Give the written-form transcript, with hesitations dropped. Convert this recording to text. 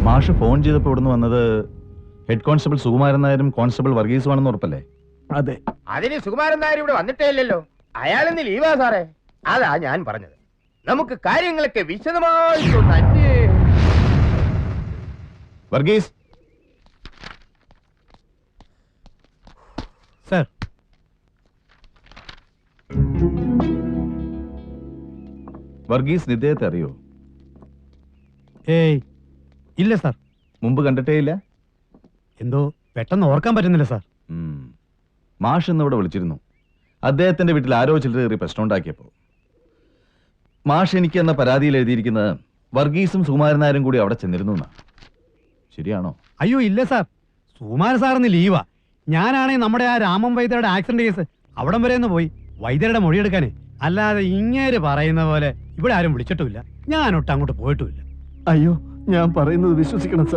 മാഷ് ഫോൺ ചെയ്തപ്പോൾ ഇവിടുന്ന് വന്നത് ഹെഡ് കോൺസ്റ്റബിൾ സുകുമാരൻ നായരും കോൺസ്റ്റബിൾ വർഗീസുമാണെന്ന് ഉറപ്പല്ലേ? അതെ. അതിന് സുകുമാരൻ നായർ ഇവിടെ വന്നിട്ടേ ഇല്ലല്ലോ. അയാളിന്ന് ലീവാ സാറേ. അതാ ഞാൻ പറഞ്ഞത്, നമുക്ക് കാര്യങ്ങളൊക്കെ വിശദമായി വർഗീസ് സർ. വർഗീസ് ഇദ്ദേഹത്തെ അറിയോ? ഏയ് ഇല്ല സാർ. മുമ്പ് കണ്ടിട്ടേ ഇല്ല? എന്തോ പെട്ടെന്ന് ഓർക്കാൻ പറ്റുന്നില്ല സാർ. മാഷ് ഇന്ന് ഇവിടെ വിളിച്ചിരുന്നു. അദ്ദേഹത്തിന്റെ വീട്ടിൽ ആരോ ചിലർ കയറി പ്രശ്നം ഉണ്ടാക്കിയപ്പോ മാഷ് എനിക്ക് എന്ന പരാതിയിൽ എഴുതിയിരിക്കുന്നത് വർഗീസും സുകുമാരൻ നായരും കൂടി അവിടെ ചെന്നിരുന്നു എന്നാ. ശരിയാണോ? അയ്യോ ഇല്ല സാർ, സുകുമാരൻ സാറിന് ലീവാ. ഞാനാണെങ്കിൽ നമ്മുടെ ആ രാമൻ വൈദ്യരുടെ ആക്സിഡന്റ് കേസ് അവിടം വരെ ഒന്ന് പോയി വൈദ്യരുടെ മൊഴിയെടുക്കാനേ. അല്ലാതെ ഇങ്ങേര് പറയുന്ന പോലെ ഇവിടെ ആരും വിളിച്ചിട്ടുമില്ല, ഞാനൊട്ട് അങ്ങോട്ട് പോയിട്ടുമില്ല. അയ്യോ, ഞാൻ പറയുന്നത് വിശ്വസിക്കണം.